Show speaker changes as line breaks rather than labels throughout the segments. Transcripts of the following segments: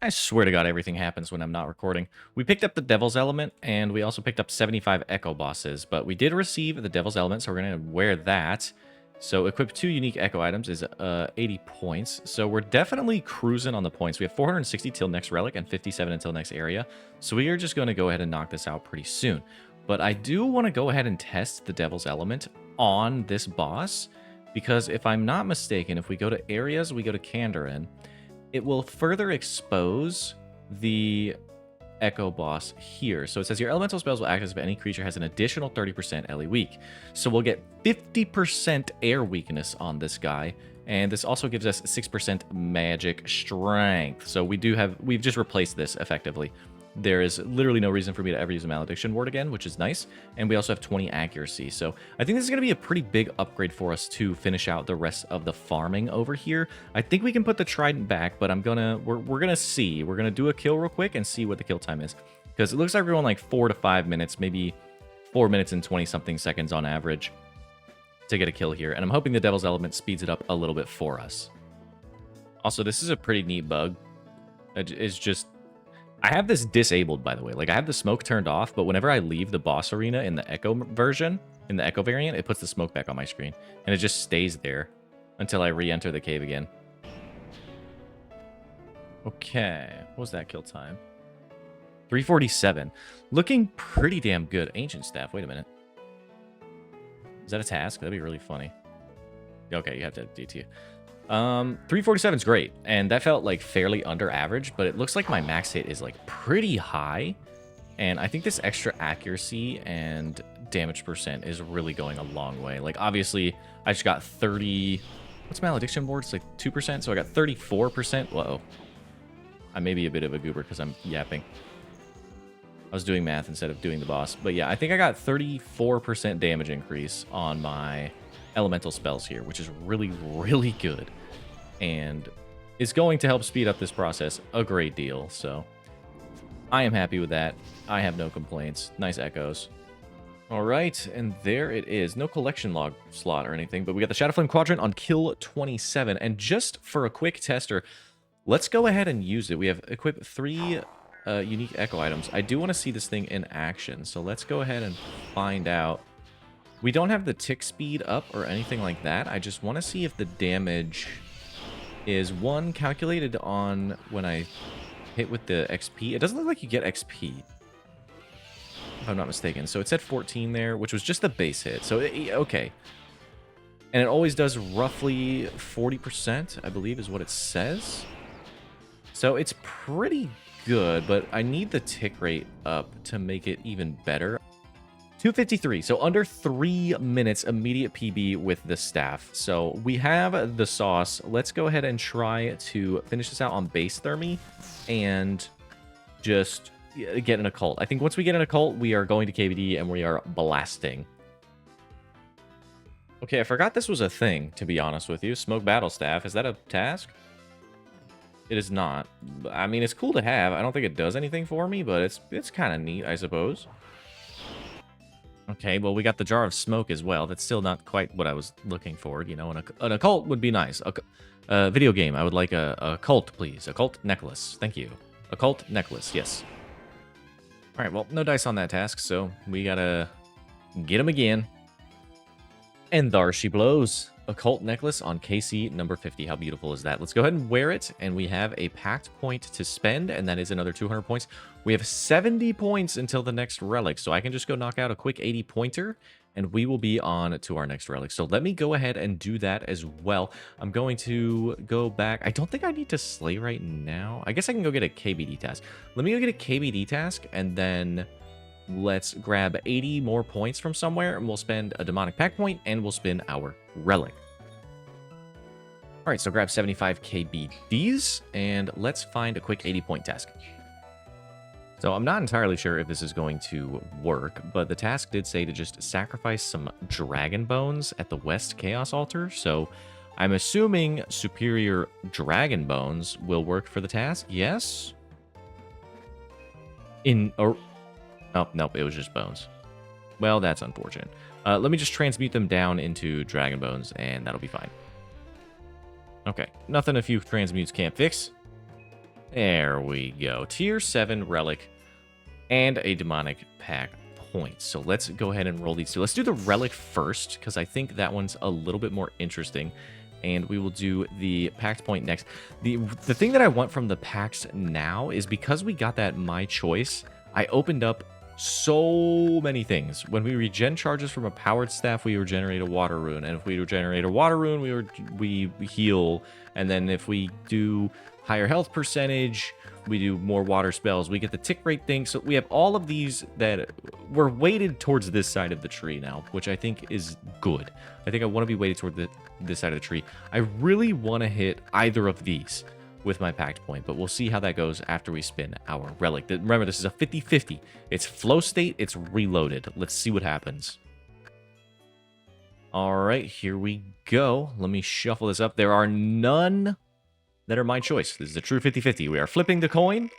I swear to God, everything happens when I'm not recording. We picked up the Devil's Element, and we also picked up 75 Echo Bosses, but we did receive the Devil's Element, so we're going to wear that. So equip 2 unique Echo items is 80 points. So we're definitely cruising on the points. We have 460 till next Relic and 57 until next area. So we are just going to go ahead and knock this out pretty soon. But I do want to go ahead and test the Devil's Element on this boss, because if I'm not mistaken, if we go to areas, we go to Kandarin, it will further expose the Echo boss here. So it says your elemental spells will act as if any creature has an additional 30% LE weak. So we'll get 50% air weakness on this guy. And this also gives us 6% magic strength. So we've just replaced this effectively. There is literally no reason for me to ever use a Malediction Ward again, which is nice. And we also have 20 accuracy. So I think this is going to be a pretty big upgrade for us to finish out the rest of the farming over here. I think we can put the Trident back, but we're going to see. We're going to do a kill real quick and see what the kill time is. Because it looks like we're going like 4 to 5 minutes, maybe 4 minutes and 20-something seconds on average to get a kill here. And I'm hoping the Devil's Element speeds it up a little bit for us. Also, this is a pretty neat bug. It's just... I have this disabled, by the way. Like, I have the smoke turned off, but whenever I leave the boss arena in the Echo version, in the Echo variant, it puts the smoke back on my screen. And it just stays there until I re-enter the cave again. Okay. What was that kill time? 347. Looking pretty damn good. Ancient Staff. Wait a minute. Is that a task? That'd be really funny. Okay, you have to DT. 347 is great, and that felt like fairly under average, but it looks like my max hit is like pretty high, and I think this extra accuracy and damage percent is really going a long way. Like, obviously, I just got 30... What's Malediction Ward? It's like 2%, so I got 34%. Whoa. I may be a bit of a goober because I'm yapping. I was doing math instead of doing the boss. But yeah, I think I got 34% damage increase on my elemental spells here, which is really, really good. And it's going to help speed up this process a great deal. So I am happy with that. I have no complaints. Nice echoes. All right, and there it is. No collection log slot or anything, but we got the Shadowflame Quadrant on kill 27. And just for a quick tester, let's go ahead and use it. We have equipped 3 unique echo items. I do want to see this thing in action, so let's go ahead and find out. We don't have the tick speed up or anything like that. I just want to see if the damage is, one, calculated on when I hit with the XP. It doesn't look like you get XP, if I'm not mistaken. So it said 14 there, which was just the base hit. So, okay. And it always does roughly 40%, I believe is what it says. So it's pretty good, but I need the tick rate up to make it even better. 253, so under 3 minutes immediate PB with the staff. So we have the sauce. Let's go ahead and try to finish this out on base thermy and just get an occult. I think once we get an occult, we are going to KBD and we are blasting. Okay, I forgot this was a thing, to be honest with you. Smoke battle staff, is that a task? It is not. I mean, it's cool to have. I don't think it does anything for me, but it's kind of neat, I suppose. Okay, well, we got the Jar of Smoke as well. That's still not quite what I was looking for. You know, an occult would be nice. Video game, I would like a occult, please. Occult necklace. Thank you. Occult necklace, yes. All right, well, no dice on that task, so we gotta get him again. And there she blows. Occult necklace on KC number 50. How beautiful is that? Let's go ahead and wear it, and we have a pact point to spend, and that is another 200 points. We have 70 points until the next relic, so I can just go knock out a quick 80 pointer, and we will be on to our next relic. So let me go ahead and do that as well. I'm going to go back. I don't think I need to slay right now. I guess I can go get a KBD task. Let me go get a KBD task, and then let's grab 80 more points from somewhere, and we'll spend a demonic pact point, and we'll spin our relic. All right, so grab 75 KBDs, and let's find a quick 80-point task. So I'm not entirely sure if this is going to work, but the task did say to just sacrifice some dragon bones at the West Chaos Altar, so I'm assuming superior dragon bones will work for the task, yes? Oh, nope, it was just bones. Well, that's unfortunate. Let me just transmute them down into dragon bones, and that'll be fine. Okay, nothing a few transmutes can't fix. There we go. Tier 7 Relic and a Demonic Pact point. So let's go ahead and roll these two. Let's do the Relic first, because I think that one's a little bit more interesting. And we will do the Pact point next. The thing that I want from the Pacts now is because we got that My Choice, I opened up so many things. When we regen charges from a powered staff, we regenerate a water rune. And if we regenerate a water rune, we heal. And then if we do higher health percentage, we do more water spells. We get the tick rate thing. So we have all of these that we're weighted towards this side of the tree now, which I think is good. I think I want to be weighted toward this side of the tree. I really want to hit either of these with my pact point, but we'll see how that goes after we spin our relic. Remember, this is a 50-50. It's flow state, it's reloaded. Let's see what happens. All right, here we go. Let me shuffle this up. There are none that are my choice. This is a true 50-50. We are flipping the coin.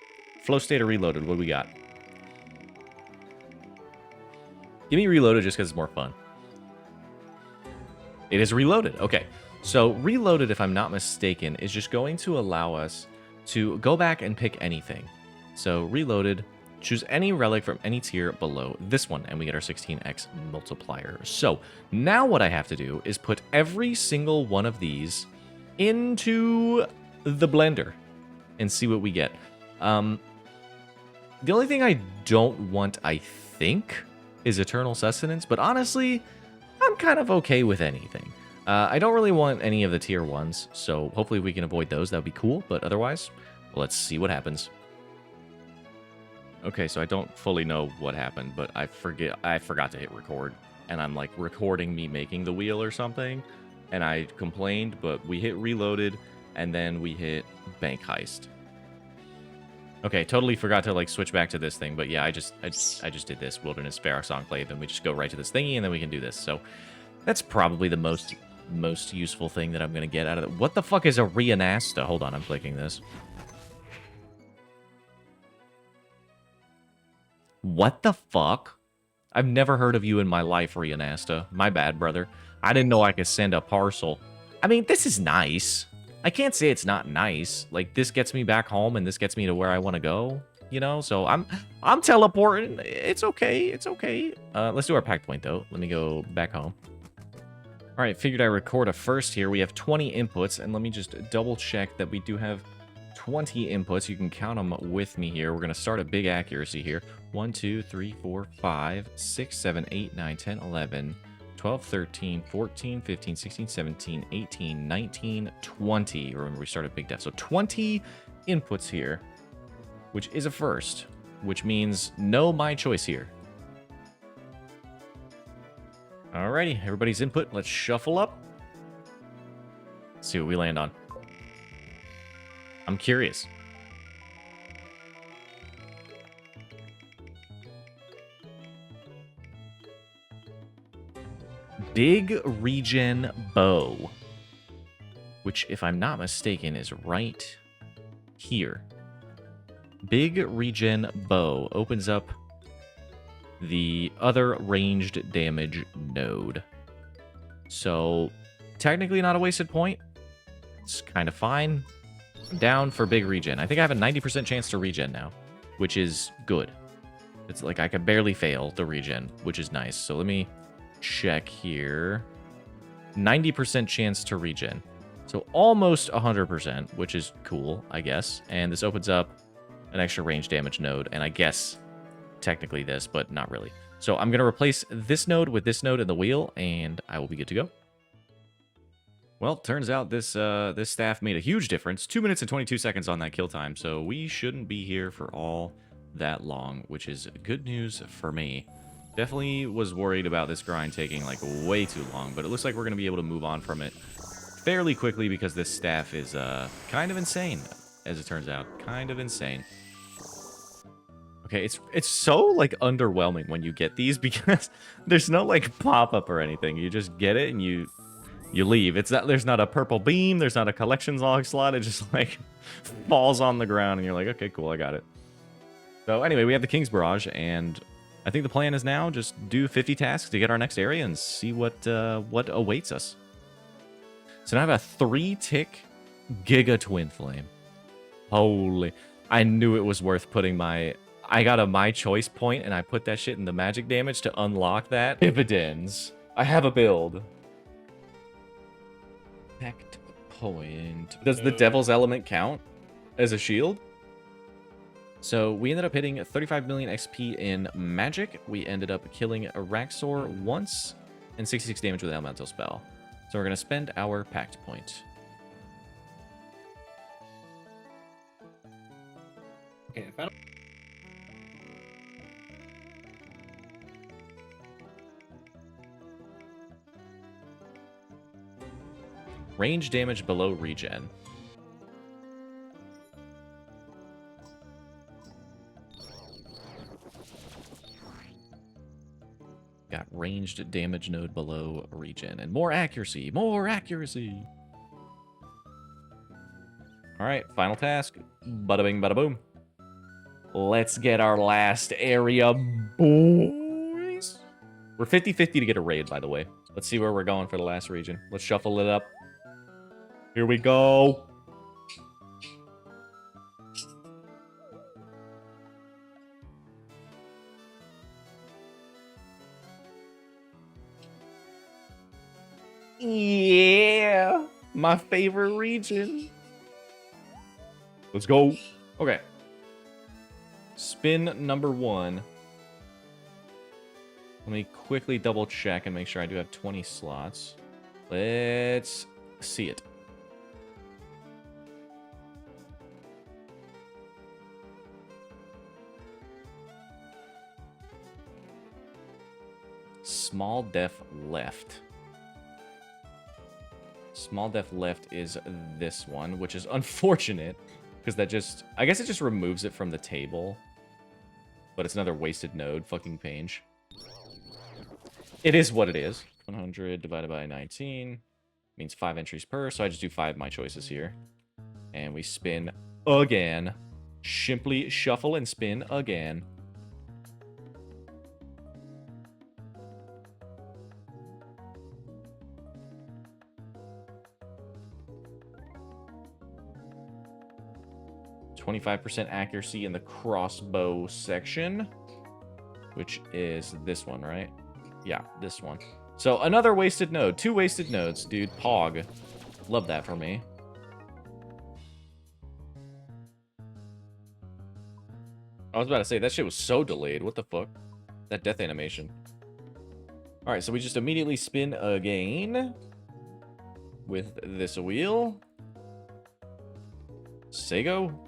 Flow state or reloaded. What do we got? Give me reloaded just because it's more fun. It is reloaded. Okay. So reloaded, if I'm not mistaken, is just going to allow us to go back and pick anything. So reloaded, choose any relic from any tier below this one, and we get our 16x multiplier. So now what I have to do is put every single one of these into the blender and see what we get. The only thing I don't want, I think, is Eternal Sustenance, but honestly, I'm kind of okay with anything. I don't really want any of the tier 1s, so hopefully we can avoid those. That would be cool, but otherwise, let's see what happens. Okay, so I don't fully know what happened, but I forgot to hit record, and I'm like recording me making the wheel or something, and I complained, but we hit reloaded, and then we hit bank heist. Okay, totally forgot to like switch back to this thing, but yeah, I just did this Wilderness Pharaoh's Enclave, and we just go right to this thingy, and then we can do this. So that's probably the most useful thing that I'm gonna get out of it. What the fuck is a Rionasta? Hold on, I'm clicking this. What the fuck? I've never heard of you in my life, Rionasta. My bad, brother. I didn't know I could send a parcel. I mean, this is nice. I can't say it's not nice. Like, this gets me back home, and this gets me to where I want to go, you know? So I'm teleporting. It's okay. It's okay. Let's do our pact point, though. Let me go back home. All right, figured I record a first here. We have 20 inputs, and let me just double check that we do have 20 inputs. You can count them with me here. We're going to start at big accuracy here. 1, 2, 3, 4, 5, 6, 7, 8, 9, 10, 11, 12, 13, 14, 15, 16, 17, 18, 19, 20. Remember, we started big def. So 20 inputs here, which is a first, which means no my choice here. Alrighty, everybody's input. Let's shuffle up. See what we land on. I'm curious. Big Regen Bow, which, if I'm not mistaken, is right here. Big Regen Bow opens up the other ranged damage node. So, technically not a wasted point. It's kind of fine. I'm down for big regen. I think I have a 90% chance to regen now, which is good. It's like I could barely fail the regen, which is nice. So let me check here. 90% chance to regen. So almost 100%, which is cool, I guess. And this opens up an extra range damage node, and I guess technically this, but not really. So I'm going to replace this node with this node in the wheel, and I will be good to go. Well, turns out this this staff made a huge difference. 2 minutes and 22 seconds on that kill time, so we shouldn't be here for all that long, which is good news for me. Definitely was worried about this grind taking like way too long, but it looks like we're going to be able to move on from it fairly quickly because this staff is kind of insane, as it turns out. Kind of insane. Okay, it's so like underwhelming when you get these because there's no like pop-up or anything. You just get it and you leave. It's not, there's not a purple beam, there's not a collections log slot. It just like falls on the ground and you're like, okay, cool, I got it. So anyway, we have the King's Barrage, and I think the plan is now just do 50 tasks to get our next area and see what awaits us. So now I have a 3-tick Giga Twin Flame. Holy. I knew it was worth putting my... I got a my choice point, and I put that shit in the magic damage to unlock that. Dividends. I have a build. Pact point. Does the Devil's Element count as a shield? So we ended up hitting 35 million XP in magic. We ended up killing Araxxor once and 66 damage with an elemental spell. So we're going to spend our pact point.
Okay, if I don't...
Range damage below regen. Got ranged damage node below regen. And more accuracy. More accuracy. Alright, final task. Bada bing, bada boom. Let's get our last area, boys. We're 50-50 to get a raid, by the way. Let's see where we're going for the last region. Let's shuffle it up. Here we go. Yeah, my favorite region. Let's go. Okay. Spin number 1. Let me quickly double check and make sure I do have 20 slots. Let's see it. Small def left. Small def left is this one, which is unfortunate because that just... I guess it just removes it from the table. But it's another wasted node. Fucking Pange. It is what it is. 100 divided by 19 means 5 entries per, so I just do 5 my choices here. And we spin again. Simply shuffle and spin again. .25% accuracy in the crossbow section, which is this one, right? Yeah, this one. So another wasted node. 2 wasted nodes, dude. Pog. Love that for me. I was about to say, that shit was so delayed. What the fuck? That death animation. Alright, so we just immediately spin again with this wheel. Sego.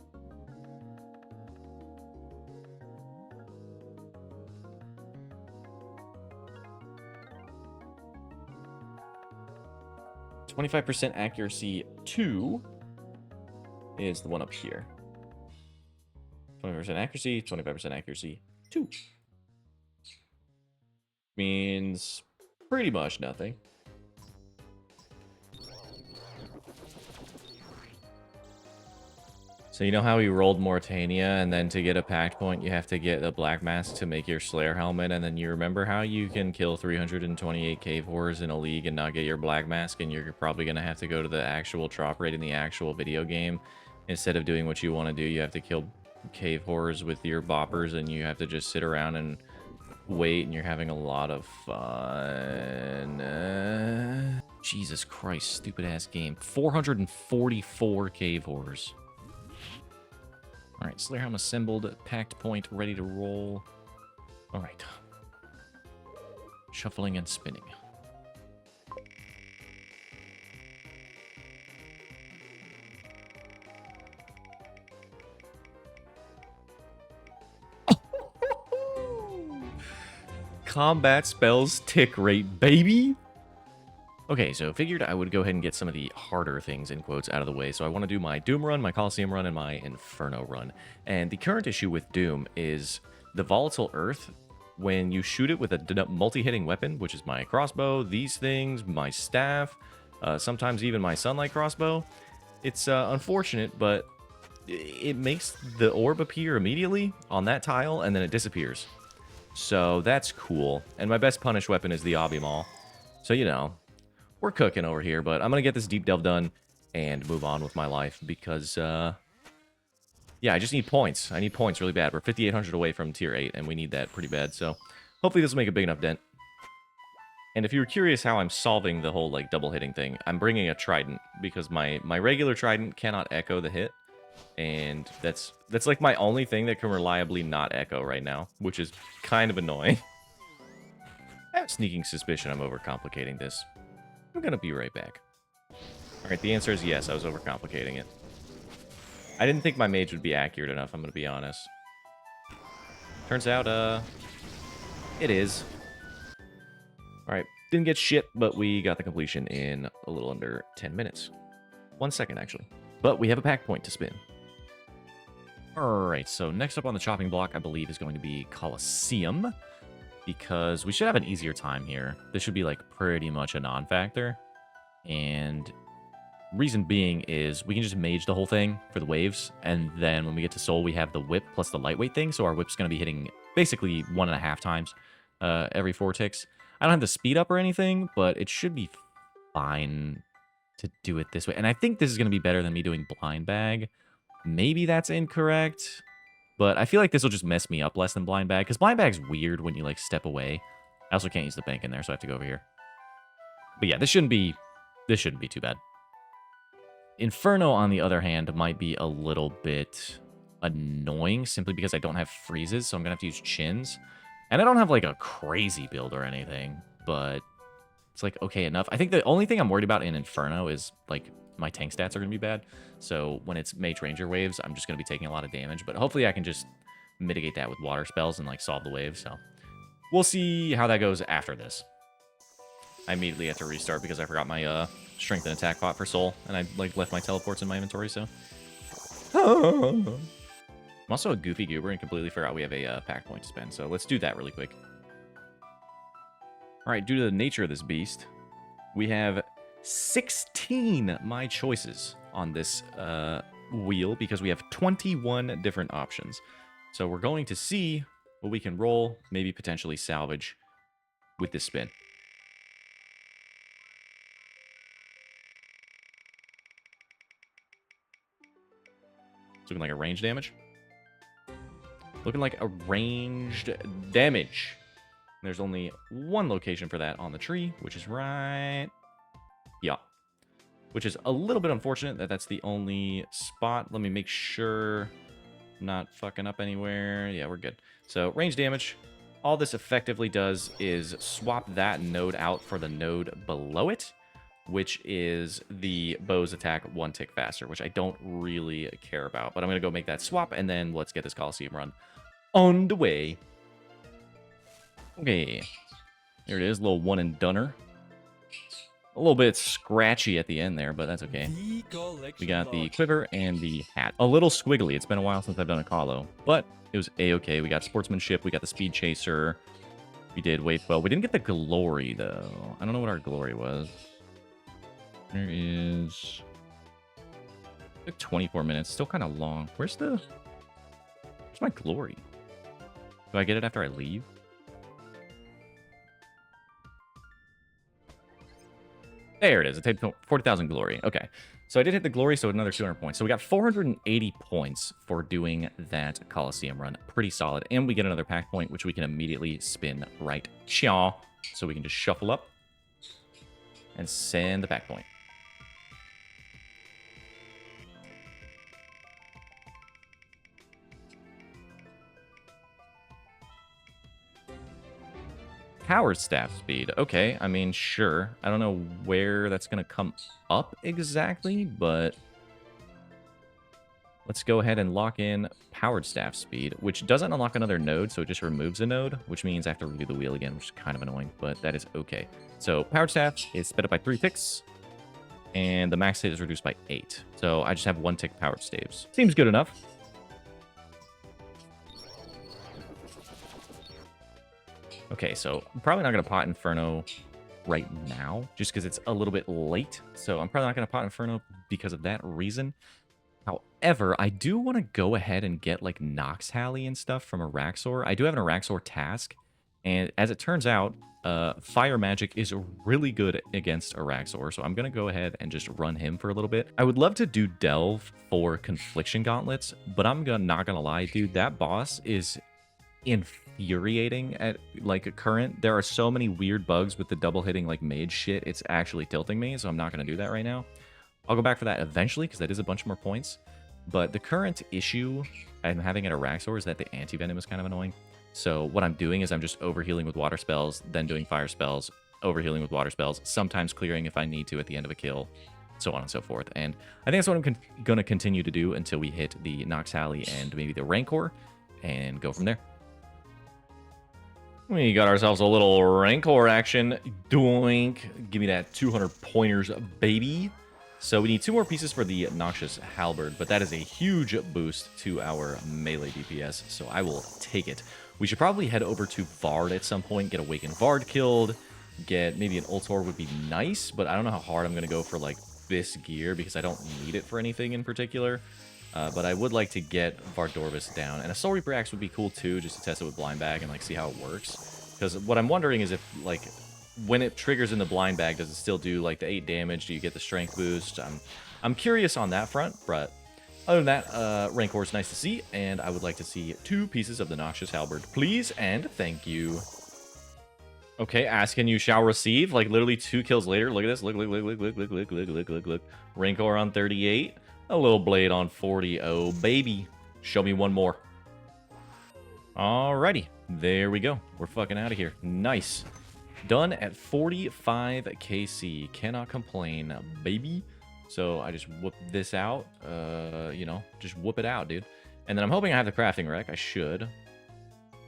25% accuracy 2 is the one up here. 20% accuracy, 25% accuracy 2. Means pretty much nothing. So you know how we rolled Mortania, and then to get a pact point, you have to get the Black Mask to make your Slayer helmet, and then you remember how you can kill 328 cave horrors in a league and not get your Black Mask, and you're probably going to have to go to the actual drop rate in the actual video game. Instead of doing what you want to do, you have to kill cave horrors with your boppers, and you have to just sit around and wait, and you're having a lot of fun. Jesus Christ, stupid-ass game. 444 cave horrors. Alright, Slayer Helm assembled, pact point ready to roll. Alright. Shuffling and spinning. Combat spells tick rate, baby! Okay, so figured I would go ahead and get some of the harder things, in quotes, out of the way. So I want to do my Doom run, my Colosseum run, and my Inferno run. And the current issue with Doom is the Volatile Earth. When you shoot it with a multi-hitting weapon, which is my crossbow, these things, my staff, sometimes even my Sunlight crossbow, it's unfortunate, but it makes the orb appear immediately on that tile, and then it disappears. So that's cool. And my best punish weapon is the Obby Maul. So, you know, we're cooking over here, but I'm going to get this deep delve done and move on with my life because Yeah, I just need points. I need points really bad. We're 5,800 away from tier 8, and we need that pretty bad. So hopefully this will make a big enough dent. And if you were curious how I'm solving the whole like double hitting thing, I'm bringing a trident because my regular trident cannot echo the hit, and that's like my only thing that can reliably not echo right now, which is kind of annoying. I have a sneaking suspicion I'm overcomplicating this. I'm gonna be right back. All right, the answer is yes. I was overcomplicating it. I didn't think my mage would be accurate enough. I'm gonna be honest. Turns out, it is. Alright, didn't get shit, but we got the completion in a little under 10 minutes. 1 second, actually. But we have a pack point to spin. Alright, so next up on the chopping block, I believe, is going to be Colosseum. Because we should have an easier time here. This should be, like, pretty much a non-factor. And reason being is we can just mage the whole thing for the waves. And then when we get to soul, we have the whip plus the lightweight thing. So our whip's going to be hitting basically 1.5 times every 4 ticks. I don't have the speed up or anything, but it should be fine to do it this way. And I think this is going to be better than me doing blind bag. Maybe that's incorrect, but I feel like this will just mess me up less than blind bag, because blind bag's weird when you like step away. I also can't use the bank in there, so I have to go over here. But yeah, this shouldn't be too bad. Inferno, on the other hand, might be a little bit annoying simply because I don't have freezes, so I'm going to have to use chins. And I don't have, like, a crazy build or anything, but it's, like, okay enough. I think the only thing I'm worried about in Inferno is, like, my tank stats are going to be bad. So when it's Mage Ranger waves, I'm just going to be taking a lot of damage. But hopefully I can just mitigate that with water spells and, like, solve the waves. So we'll see how that goes after this. I immediately had to restart because I forgot my strength and attack pot for soul. And I, like, left my teleports in my inventory, so... I'm also a goofy goober and completely forgot we have a pack point to spend, so let's do that really quick. Alright, due to the nature of this beast, we have 16 my choices on this wheel because we have 21 different options. So we're going to see what we can roll, maybe potentially salvage with this spin. It's looking like a range damage. Looking like a ranged damage. There's only one location for that on the tree, which is right... yeah. Which is a little bit unfortunate that that's the only spot. Let me make sure I'm not fucking up anywhere. Yeah, we're good. So, range damage. All this effectively does is swap that node out for the node below it, which is the bow's attack 1 tick faster, which I don't really care about. But I'm going to go make that swap, and then let's get this Colosseum run on the way. Okay. There it is, a little one and doneer. A little bit scratchy at the end there, but that's okay. We got the quiver and the hat. A little squiggly. It's been a while since I've done a Colo, but it was a-okay. We got sportsmanship. We got the speed chaser. We did wave 12. We didn't get the glory, though. I don't know what our glory was. There is... it took 24 minutes. Still kind of long. Where's my glory? Do I get it after I leave? There it is. It takes 40,000 glory. Okay. So I did hit the glory, so another 200 points. So we got 480 points for doing that Colosseum run. Pretty solid. And we get another pack point, which we can immediately spin right. Cha. So we can just shuffle up and send the pack point. Power staff speed. Okay, I mean, sure. I don't know where that's going to come up exactly, but let's go ahead and lock in powered staff speed, which doesn't unlock another node, so it just removes a node, which means I have to redo the wheel again, which is kind of annoying, but that is okay. So powered staff is sped up by 3 ticks, and the max hit is reduced by 8. So I just have 1 tick powered staves. Seems good enough. Okay, so I'm probably not going to pot Inferno right now, just because it's a little bit late. So I'm probably not going to pot Inferno because of that reason. However, I do want to go ahead and get, like, Nox Halley and stuff from Araxxor. I do have an Araxxor task, And as it turns out, fire magic is really good against Araxxor, so I'm going to go ahead and just run him for a little bit. I would love to do Delve for Confliction Gauntlets, but not going to lie, dude, that boss is infuriating at, like, current. There are so many weird bugs with the double hitting, like, mage shit. It's actually tilting me, so I'm not going to do that right now. I'll go back for that eventually, because that is a bunch more points. But the current issue I'm having at Araxxor is that the anti-venom is kind of annoying. So what I'm doing is I'm just overhealing with water spells, then doing fire spells, overhealing with water spells, sometimes clearing if I need to at the end of a kill, so on and so forth. And I think that's what I'm going to continue to do until we hit the Nox Alley and maybe the Rancor, and go from there. We got ourselves a little Rancor action. Doink. Give me that 200 pointers, baby. So we need 2 more pieces for the Noxious Halberd, but that is a huge boost to our melee DPS, so I will take it. We should probably head over to Vard at some point, get Awakened Vard killed, get maybe an Ultor would be nice, but I don't know how hard I'm going to go for, like, this gear, because I don't need it for anything in particular. But I would like to get Vardorvis down, and a Soul Reaper Axe would be cool too, just to test it with Blind Bag and, like, see how it works. Because what I'm wondering is if, like, when it triggers in the Blind Bag, does it still do, like, the 8 damage? Do you get the strength boost? I'm curious on that front, but other than that, Rancor is nice to see, and I would like to see 2 pieces of the Noxious Halberd, please, and thank you. Okay, ask and you shall receive. Like, literally 2 kills later. Look at this. Look. Rancor on 38. A little blade on 40. Oh, baby. Show me one more. Alrighty. There we go. We're fucking out of here. Nice. Done at 45 KC. Cannot complain, baby. So I just whoop this out. You know, just whoop it out, dude. And then I'm hoping I have the crafting rec. I should.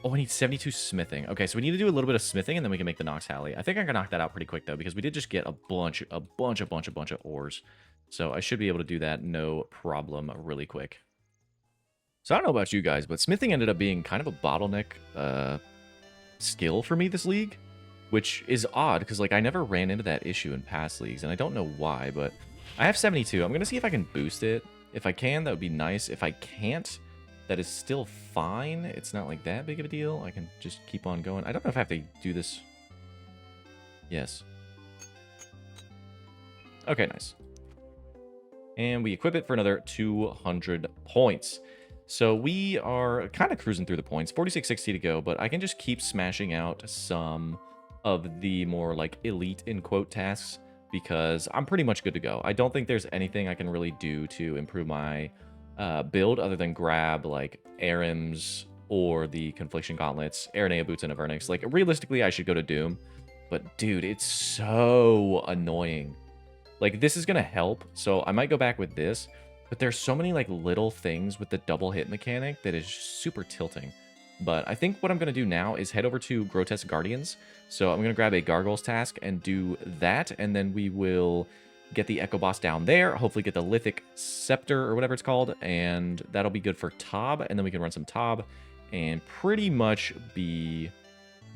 Oh, I need 72 smithing. Okay, so we need to do a little bit of smithing, and then we can make the Nox Alley. I think I can knock that out pretty quick, though, because we did just get a bunch of ores. So I should be able to do that no problem really quick. So I don't know about you guys, but smithing ended up being kind of a bottleneck skill for me this league, which is odd, because, like, I never ran into that issue in past leagues, and I don't know why, but I have 72. I'm going to see if I can boost it. If I can, that would be nice. If I can't, that is still fine. It's not like that big of a deal. I can just keep on going. I don't know if I have to do this. Yes. Okay, nice. And we equip it for another 200 points. So we are kind of cruising through the points. 46.60 to go, but I can just keep smashing out some of the more, like, elite, in quote, tasks, because I'm pretty much good to go. I don't think there's anything I can really do to improve my build other than grab, like, Arims or the Confliction Gauntlets, Aranea Boots, and Avernix. Like, realistically, I should go to Doom, but dude, it's so annoying. Like, this is gonna help, so I might go back with this, but there's so many, like, little things with the double hit mechanic that is super tilting. But I think what I'm gonna do now is head over to Grotesque Guardians. So I'm gonna grab a Gargoyles task and do that, and then we will get the Echo Boss down there, hopefully get the Lithic Scepter or whatever it's called, and that'll be good for Tob, and then we can run some Tob and pretty much be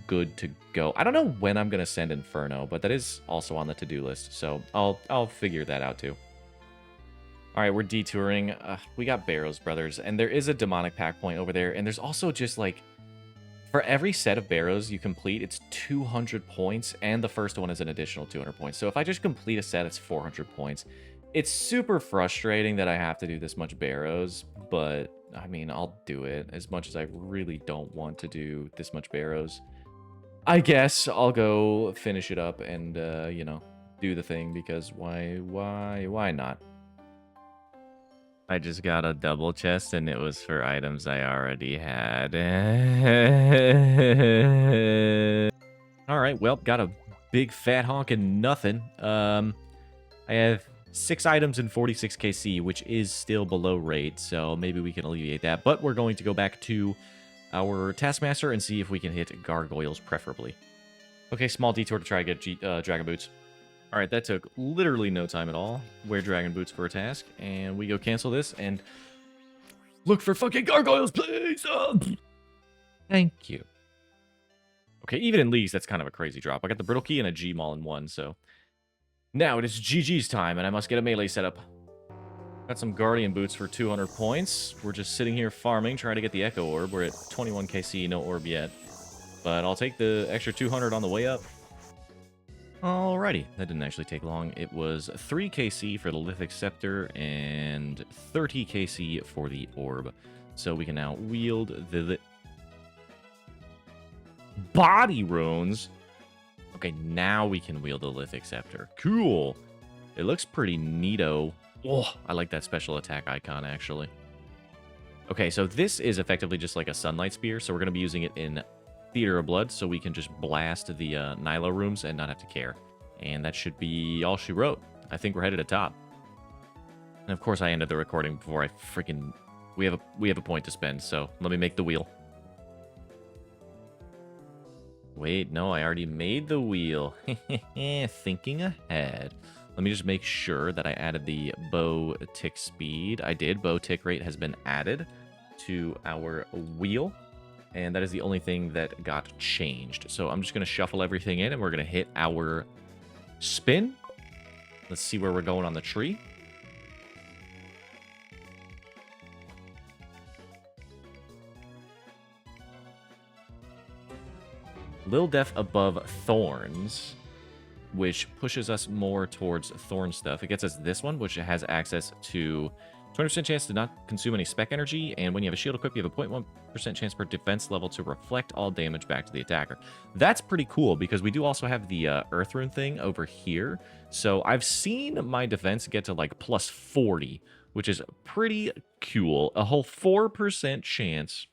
good to go. I don't know when I'm going to send Inferno, but that is also on the to-do list, so I'll figure that out too. All right, we're detouring. We got Barrows, brothers, and there is a demonic pack point over there, and there's also just, like, for every set of Barrows you complete, it's 200 points, and the first one is an additional 200 points. So if I just complete a set, it's 400 points. It's super frustrating that I have to do this much Barrows, but, I mean, I'll do it as much as I really don't want to do this much Barrows. I guess I'll go finish it up and, you know, do the thing, because why not? I just got a double chest, and it was for items I already had. All right, well, got a big fat honkin' nothing. I have 6 items in 46 KC, which is still below rate, so maybe we can alleviate that. But we're going to go back to our Taskmaster and see if we can hit Gargoyles, preferably. Okay, small detour to try to get Dragon Boots. All right, that took literally no time at all. Wear Dragon Boots for a task, and we go cancel this and look for fucking Gargoyles, please! Thank you. Okay, even in Leagues, that's kind of a crazy drop. I got the Brittle Key and a G-Maul in one, so... Now it is GG's time, and I must get a melee setup. Got some Guardian Boots for 200 points. We're just sitting here farming, trying to get the Echo Orb. We're at 21 KC, no orb yet. but I'll take the extra 200 on the way up. Alrighty, that didn't actually take long. It was 3 KC for the Lithic Scepter and 30 KC for the Orb. So we can now wield the Body Runes. Okay, now we can wield the Lithic Scepter. Cool. It looks pretty neato. Oh, I like that special attack icon, actually. Okay, so this is effectively just like a Sunlight Spear, so we're going to be using it in Theater of Blood, so we can just blast the Nilo rooms and not have to care. And that should be all she wrote. I think we're headed to top. And of course, I ended the recording before I freaking... We have a point to spend, so let me make the wheel. Wait, no, I already made the wheel. Thinking ahead. Let me just make sure that I added the bow tick speed. I did. Bow tick rate has been added to our wheel. And that is the only thing that got changed. So I'm just going to shuffle everything in, and we're going to hit our spin. Let's see where we're going on the tree. Lil Def above Thorns, which pushes us more towards Thorn stuff. It gets us this one, which has access to 20% chance to not consume any spec energy, and when you have a shield equipped, you have a 0.1% chance per defense level to reflect all damage back to the attacker. That's pretty cool, because we do also have the Earth Rune thing over here. So I've seen my defense get to like plus 40, which is pretty cool. A whole 4% chance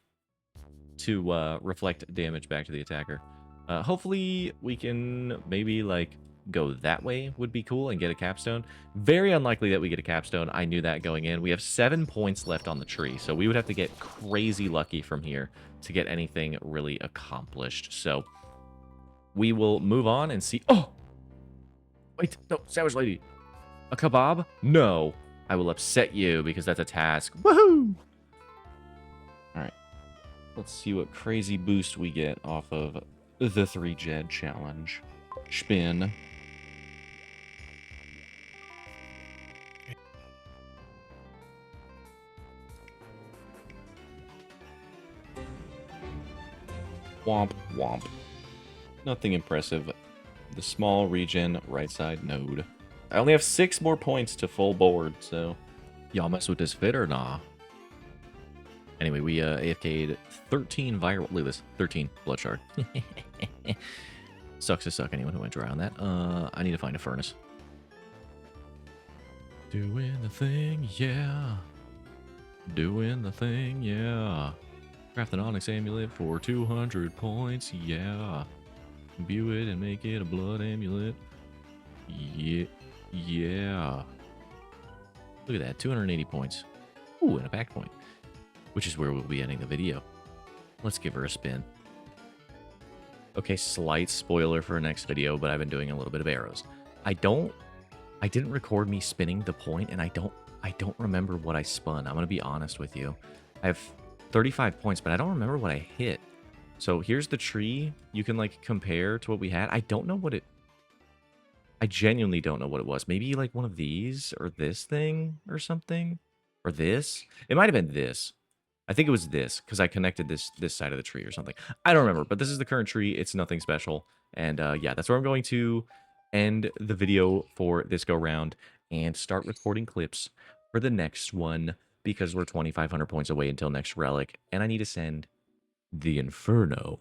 to reflect damage back to the attacker. Hopefully we can maybe like go that way would be cool and get a capstone. Very unlikely that we get a capstone. I knew that going in. We have 7 points left on the tree, so we would have to get crazy lucky from here to get anything really accomplished. So we will move on and see. Oh! Wait, no, Savage Lady. A kebab? No. I will upset you because that's a task. Woohoo! Alright. Let's see what crazy boost we get off of the 3 Jed challenge. Spin. Womp, womp. Nothing impressive. The small regen right side node. I only have 6 more points to full board, so... Y'all mess with this fit or nah? Anyway, we AFK'd 13 viral... Look at this. 13 blood shard. Sucks to suck anyone who went dry on that. I need to find a furnace. Doing the thing, yeah. Doing the thing, yeah. Craft an Onyx Amulet for 200 points, yeah. Imbue it and make it a blood amulet. Yeah. Yeah. Look at that, 280 points. Ooh, and a pact point. Which is where we'll be ending the video. Let's give her a spin. Okay, slight spoiler for our next video, but I've been doing a little bit of arrows. I didn't record me spinning the point, and I don't remember what I spun. I'm gonna be honest with you. I have 35 points, but I don't remember what I hit. So here's the tree. You can like compare to what we had. I don't know what it... I genuinely don't know what it was. Maybe like one of these or this thing or something, or this. It might have been this. I think it was this because I connected this side of the tree or something. I don't remember, but this is the current tree. It's nothing special. And yeah, that's where I'm going to end the video for this go round and start recording clips for the next one because we're 2,500 points away until next relic, and I need to send the Inferno